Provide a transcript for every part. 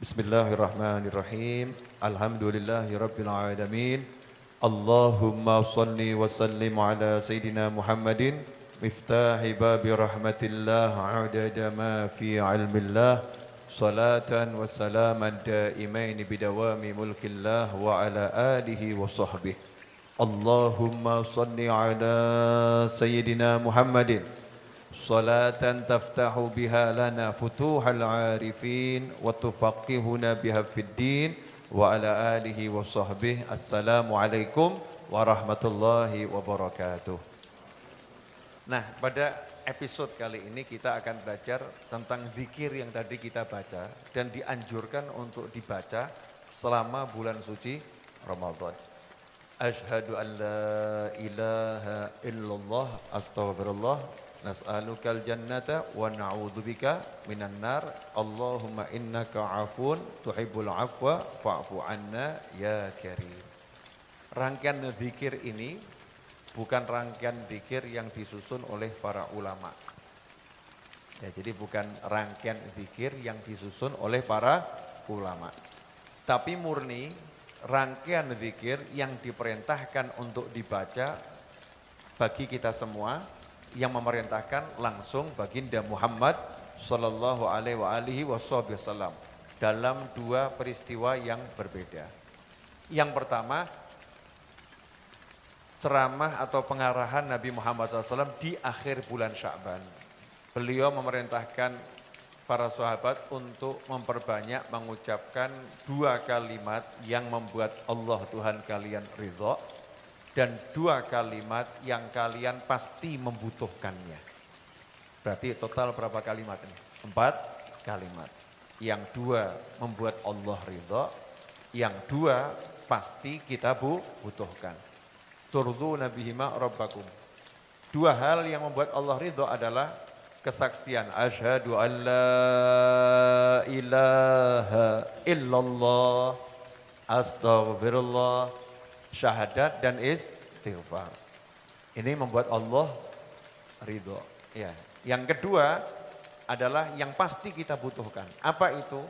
Bismillahirrahmanirrahim. Alhamdulillahirabbil alamin. Allahumma shalli wa sallim ala sayidina Muhammadin miftahi babi rahmatillah adada ma fi ilmillah salatan wa salaman daimain bidawami mulkillah wa ala alihi wa sahbihi. Allahumma shalli ala sayidina Muhammadin salatan taftahu biha lana futuhal arifin wa tufaqihuna biha fid din wa ala alihi wa sahbihi. Assalamualaikum warahmatullahi wabarakatuh. Nah, pada episode kali ini kita akan belajar tentang zikir yang tadi kita baca dan dianjurkan untuk dibaca selama bulan suci Ramadan. Asyhadu an la ilaha illallah astaghfirullah nas'alukal jannata wa na'udzubika minan nar. Allahumma innaka 'afun tuhibbul 'afwa fa'fu 'anna ya karim. Rangkaian zikir ini bukan rangkaian zikir yang disusun oleh para ulama. Ya, jadi bukan rangkaian zikir yang disusun oleh para ulama. Tapi murni rangkaian zikir yang diperintahkan untuk dibaca bagi kita semua, yang memerintahkan langsung baginda Muhammad sallallahu alaihi wasallam dalam dua peristiwa yang berbeda. Yang pertama, ceramah atau pengarahan Nabi Muhammad SAW di akhir bulan Sya'ban. Beliau memerintahkan para sahabat untuk memperbanyak mengucapkan dua kalimat yang membuat Allah Tuhan kalian ridha, dan dua kalimat yang kalian pasti membutuhkannya. Berarti total berapa kalimat ini? 4 kalimat. Yang dua membuat Allah ridha, yang dua pasti kita butuhkan. Turduna bihima rabbakum. Dua hal yang membuat Allah ridha adalah kesaksian asyhadu an la ilaha illallah astaghfirullah, syahadat dan istighfar. Ini membuat Allah ridho. Ya. Yang kedua adalah yang pasti kita butuhkan. Apa itu?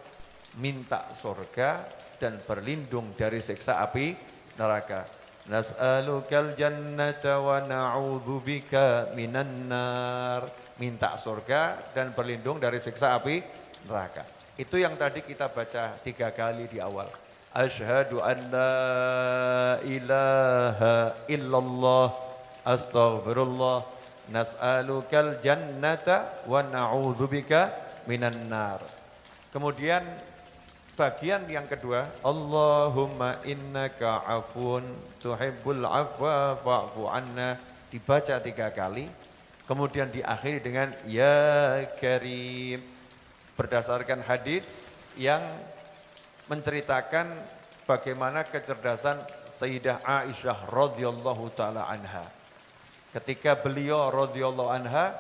Minta surga dan berlindung dari siksa api neraka. Nas'alukal jannata wa na'udzubika minan nar. Minta surga dan berlindung dari siksa api neraka. Itu yang tadi kita baca 3 kali di awal. Asyhadu an la ilaha illallah astaghfirullah nas'alukal jannata wa na'udzubika minan nar. Kemudian bagian yang kedua, Allahumma innaka 'afun tuhibbul 'afwa fa'fu 'anna, dibaca 3 kali. Kemudian diakhiri dengan ya karim, berdasarkan hadis yang menceritakan bagaimana kecerdasan Sayyidah Aisyah radhiyallahu taala anha. Ketika beliau radhiyallahu anha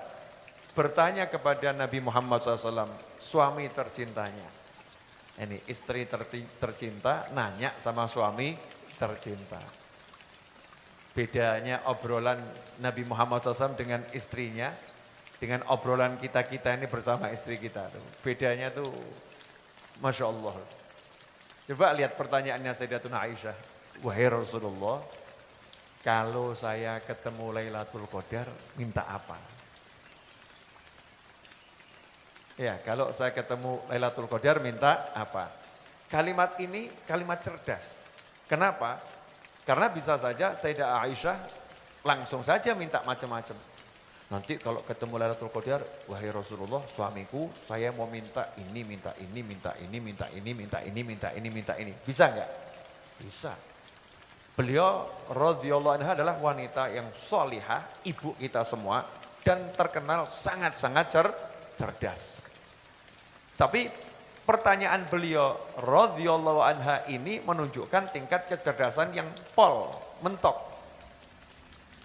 bertanya kepada Nabi Muhammad SAW, suami tercintanya. Ini istri tercinta nanya sama suami tercinta. Bedanya obrolan Nabi Muhammad SAW dengan istrinya, dengan obrolan kita-kita ini bersama istri kita. Bedanya tuh Masya Allah. Coba lihat pertanyaannya Sayyidatuna Aisyah. Wahai Rasulullah, kalau saya ketemu Lailatul Qadar, minta apa? Ya, kalau saya ketemu Lailatul Qadar, minta apa? Kalimat ini kalimat cerdas. Kenapa? Karena bisa saja Sayyidah Aisyah langsung saja minta macam-macam. Nanti kalau ketemu Lailatul Qadar, wahai Rasulullah, suamiku saya mau minta ini, minta ini, minta ini, minta ini, minta ini, minta ini, minta ini. Bisa enggak? Bisa. Beliau radhiyallahu anha adalah wanita yang sholihah, ibu kita semua, dan terkenal sangat-sangat cerdas. Tapi pertanyaan beliau radhiyallahu anha ini menunjukkan tingkat kecerdasan yang mentok.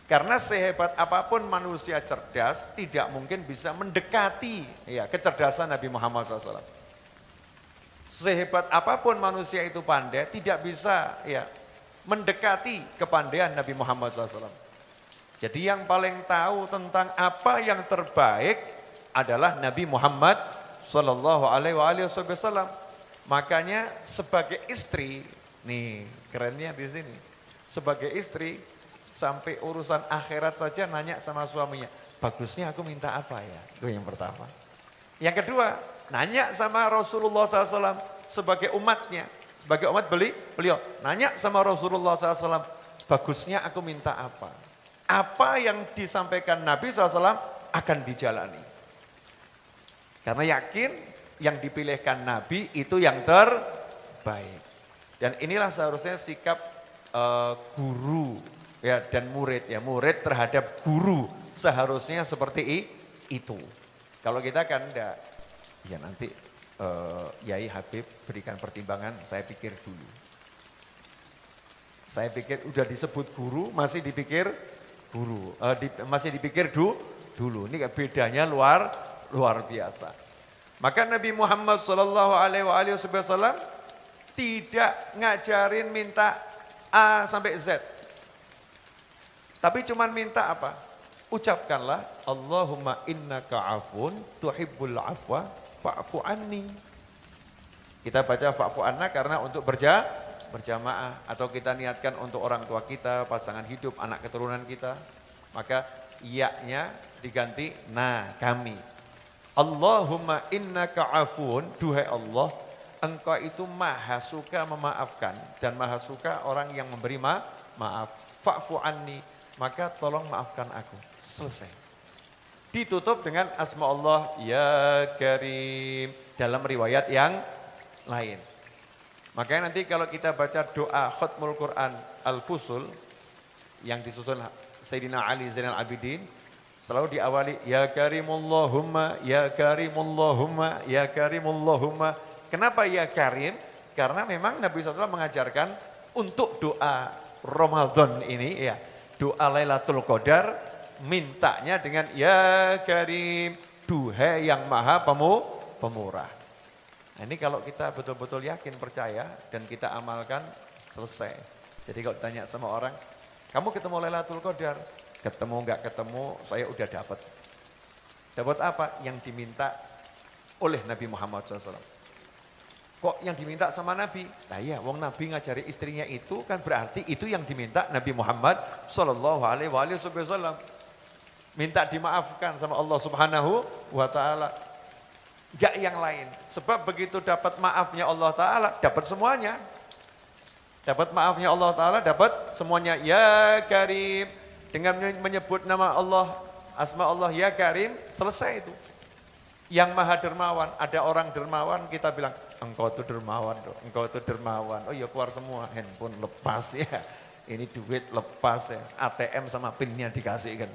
Karena sehebat apapun manusia cerdas, tidak mungkin bisa mendekati kecerdasan Nabi Muhammad SAW. Sehebat apapun manusia itu pandai, tidak bisa mendekati kepandaian Nabi Muhammad SAW. Jadi yang paling tahu tentang apa yang terbaik adalah Nabi Muhammad sallallahu alaihi wasallam. Makanya sebagai istri, nih kerennya di sini. Sebagai istri sampai urusan akhirat saja nanya sama suaminya, bagusnya aku minta apa ya? Itu yang pertama. Yang kedua, nanya sama Rasulullah SAW sebagai umatnya. Sebagai umat beliau nanya sama Rasulullah SAW, bagusnya aku minta apa? Apa yang disampaikan Nabi SAW akan dijalani. Karena yakin yang dipilihkan Nabi itu yang terbaik. Dan inilah seharusnya sikap guru ya dan murid ya, murid terhadap guru seharusnya seperti itu. Kalau kita kan enggak, ya nanti Yai Habib berikan pertimbangan, saya pikir dulu. Saya pikir udah disebut guru masih dipikir guru, masih dipikir dulu. Ini bedanya luar biasa. Maka Nabi Muhammad SAW tidak ngajarin minta A sampai Z. Tapi cuman minta apa? Ucapkanlah Allahumma innaka afun tuhibbul afwa fa'fu anni. Kita baca fa'fu anna karena untuk berjamaah atau kita niatkan untuk orang tua kita, pasangan hidup, anak keturunan kita. Maka iya-nya diganti nah kami. Allahumma innaka afun, duhai Allah, engkau itu maha suka memaafkan dan maha suka orang yang memberi maaf. Fa'fu anni, maka tolong maafkan aku. Selesai. Ditutup dengan asma Allah ya Karim dalam riwayat yang lain. Makanya nanti kalau kita baca doa Khatmul Quran Al-Fusul yang disusun Sayyidina Ali Zainal Abidin, selalu diawali ya Karimullahumma, ya Karimullahumma, ya Karimullahumma. Kenapa ya Karim? Karena memang Nabi SAW mengajarkan untuk doa Ramadan ini ya, doa Lailatul Qadar mintanya dengan ya Karim, duhai yang maha pemurah. Nah, ini kalau kita betul-betul yakin, percaya dan kita amalkan, selesai. Jadi kalau ditanya sama orang, kamu ketemu Lailatul Qadar? Ketemu enggak ketemu, saya udah dapat. Dapat apa? Yang diminta oleh Nabi Muhammad SAW. Kok yang diminta sama Nabi? Nah iya, wong Nabi ngajari istrinya itu kan berarti itu yang diminta Nabi Muhammad SAW. Minta dimaafkan sama Allah Subhanahu wa Ta'ala. Enggak yang lain. Sebab begitu dapat maafnya Allah Ta'ala, dapat semuanya. Dapat maafnya Allah Ta'ala, dapat semuanya. Ya Karim, dengan menyebut nama Allah, asma Allah ya Karim, selesai itu. Yang maha dermawan, ada orang dermawan, kita bilang, engkau itu dermawan, engkau itu dermawan. Oh iya, keluar semua, handphone lepas ya. Ini duit lepas ya, ATM sama pinnya dikasih kan.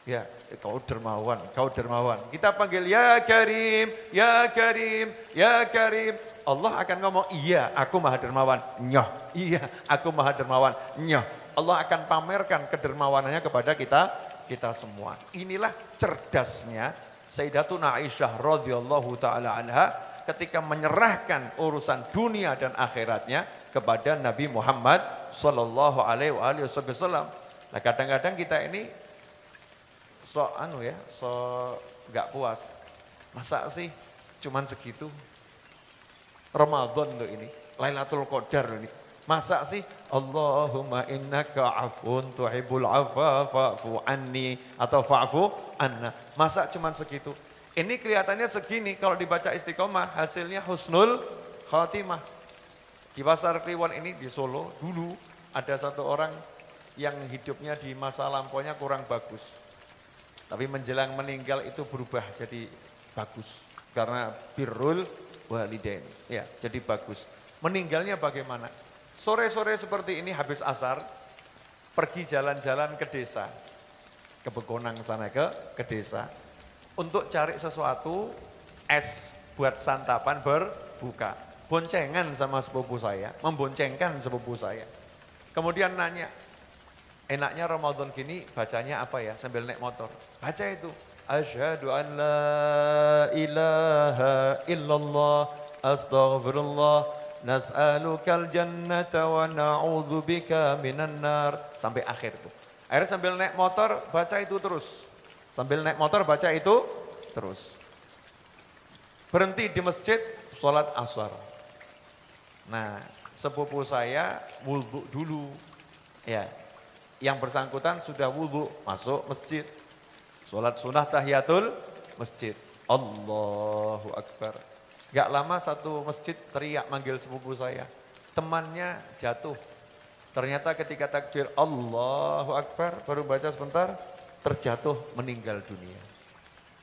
Ya, kau dermawan, kau dermawan. Kita panggil ya Karim, ya Karim, ya Karim. Allah akan ngomong, iya aku maha dermawan, nyoh. Iya aku maha dermawan, nyoh. Allah akan pamerkan kedermawanannya kepada kita semua. Inilah cerdasnya Sayyidatuna Aisyah radhiyallahu taala anha ketika menyerahkan urusan dunia dan akhiratnya kepada Nabi Muhammad sallallahu alaihi wasallam. Nah, kadang-kadang kita ini so nggak puas. Masa sih cuman segitu? Ramadan loh ini, Lailatul Qadar loh ini. Masa sih Allahumma innaka afun tuhibbul afwa fa'fu anni atau fa'fu anna. Masa cuman segitu? Ini kelihatannya segini, kalau dibaca istiqomah hasilnya husnul khatimah. Di Pasar Kliwon ini di Solo dulu ada satu orang yang hidupnya di masa lampaunya kurang bagus. Tapi menjelang meninggal itu berubah jadi bagus. Karena birrul walidain. Ya, jadi bagus. Meninggalnya bagaimana? Sore-sore seperti ini habis asar, pergi jalan-jalan ke desa. Ke Begonang sana ke desa. Untuk cari sesuatu, es buat santapan berbuka. Boncengan sama sepupu saya, memboncengkan sepupu saya. Kemudian nanya, enaknya Ramadan gini bacanya apa ya sambil naik motor? Baca itu. Asyhadu an la ilaha illallah astaghfirullah nas'alukal jannata wa na'udzubika minan nar sampai akhir itu. Akhirnya sambil naik motor baca itu terus. Sambil naik motor baca itu terus. Berhenti di masjid sholat asar. Nah, sepupu saya wudhu dulu. Ya, yang bersangkutan sudah wudhu, masuk masjid. Sholat sunnah tahiyatul masjid. Allahu Akbar. Gak lama satu masjid teriak manggil sepupu saya. Temannya jatuh. Ternyata ketika takbir Allahu Akbar, baru baca sebentar, terjatuh meninggal dunia.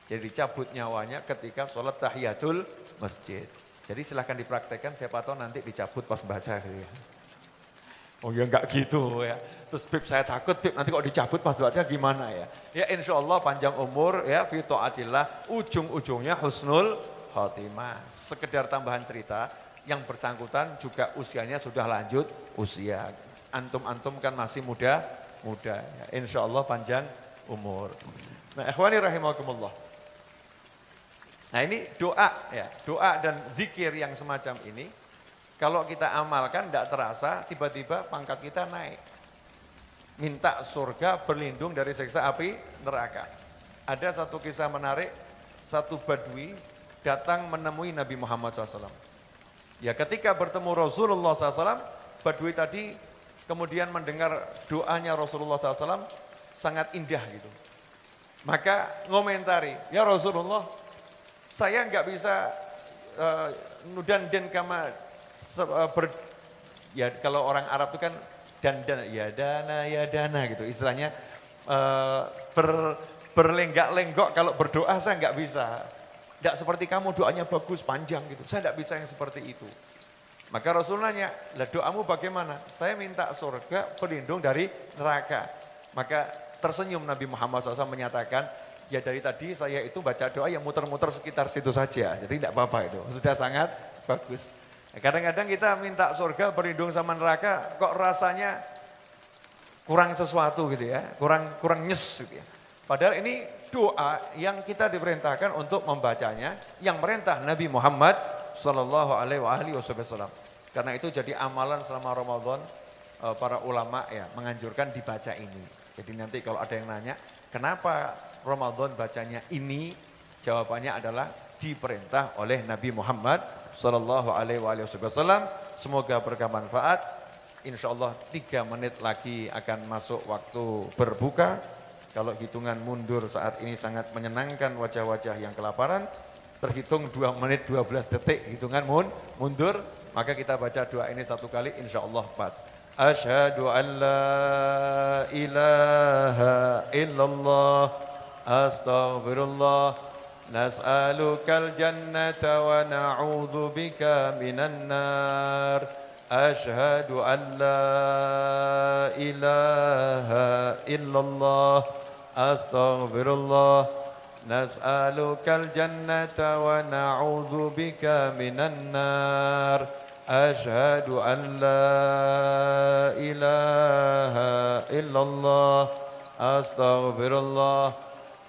Jadi dicabut nyawanya ketika sholat tahiyatul masjid. Jadi silahkan dipraktekkan, siapa tahu nanti dicabut pas baca gitu ya. Oh ya enggak gitu ya. Terus Bib saya takut, Bib nanti kok dicabut pas baca gimana ya. Ya insya Allah panjang umur ya, fi ta'atillah, ujung-ujungnya husnul khotimah. Sekedar tambahan cerita, yang bersangkutan juga usianya sudah lanjut usia. Antum-antum kan masih muda ya. Insya Allah panjang umur. Nah ikhwani rahimakumullah. Nah ini doa ya, doa dan zikir yang semacam ini, kalau kita amalkan tidak terasa, tiba-tiba pangkat kita naik. Minta surga berlindung dari siksa api neraka. Ada satu kisah menarik, satu badui datang menemui Nabi Muhammad SAW. Ya ketika bertemu Rasulullah SAW, badui tadi kemudian mendengar doanya Rasulullah SAW, sangat indah gitu. Maka ngomentari, ya Rasulullah, saya nggak bisa nudan kama ya kalau orang Arab itu kan dandan ya dana gitu istilahnya berlenggak-lenggok kalau berdoa saya nggak bisa. Tidak seperti kamu doanya bagus panjang gitu. Saya tidak bisa yang seperti itu. Maka Rasul nanya, lah doamu bagaimana? Saya minta surga pelindung dari neraka. Maka tersenyum Nabi Muhammad SAW menyatakan, ya dari tadi saya itu baca doa yang muter-muter sekitar situ saja. Jadi tidak apa-apa itu, sudah sangat bagus. Kadang-kadang kita minta surga berlindung sama neraka, kok rasanya kurang sesuatu gitu ya, kurang nyes gitu ya. Padahal ini doa yang kita diperintahkan untuk membacanya, yang merintah Nabi Muhammad Sallallahu Alaihi Wasallam. Karena itu jadi amalan selama Ramadan, para ulama ya menganjurkan dibaca ini. Jadi nanti kalau ada yang nanya, kenapa Ramadan bacanya ini? Jawabannya adalah diperintah oleh Nabi Muhammad Sallallahu Alaihi Wasallam. Semoga bermanfaat. Insya Allah 3 menit lagi akan masuk waktu berbuka. Kalau hitungan mundur saat ini sangat menyenangkan wajah-wajah yang kelaparan. Terhitung 2 menit 12 detik hitungan mundur. Maka kita baca doa ini 1 kali insya Allah pas. Asyhadu an la ilaha illallah astaghfirullah nas'alukal jannata wa na'udzu bika minan nar. Asyhadu an la ilaha illallah astaghfirullah nas'alukal jannata wa na'udzu bika minan nar. Asyhadu an la ilaha illallah astaghfirullah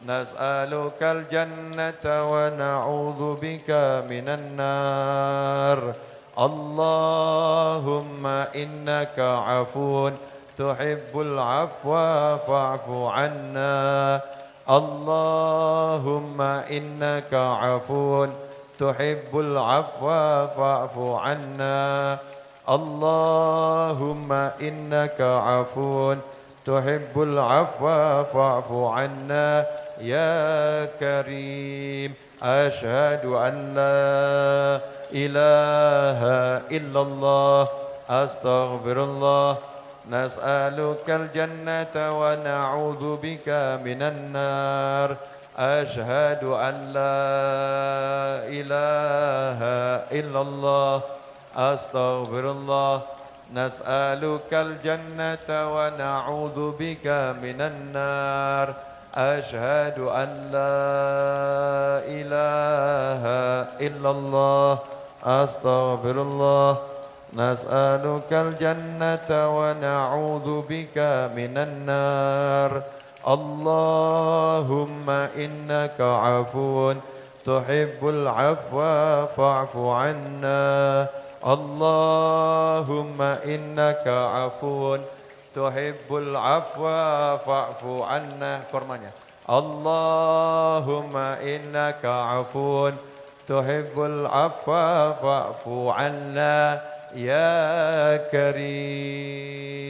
nas'alukal jannata wa na'udzu bika minan nar. Allahumma innaka afun tuhibbul afwa fa'fu anna. Allahumma innaka afun tuhibbul afwa fa'fu anna. Allahumma innaka afun tuhibbul afwa fa'fu anna ya karim. Asyhadu an la ilaha illallah astaghfirullah nas'alukal jannata wa na'udzu bika minan nar. Asyhadu an la ilaha illallah astaghfirullah nas'alukal jannata wa na'udzu bika minan nar. Asyhadu an la ilaha illallah astaghfirullah nas'alukal jannata wa na'udzu bika minan nar. Allahumma innaka afun tuhibbul afwa fa'fu anna. Allahumma innaka afun tuhibbul afwa fa'fu anna. Kormanya Allahumma innaka afun tuhibbul afwa fa'fu anna يا كريم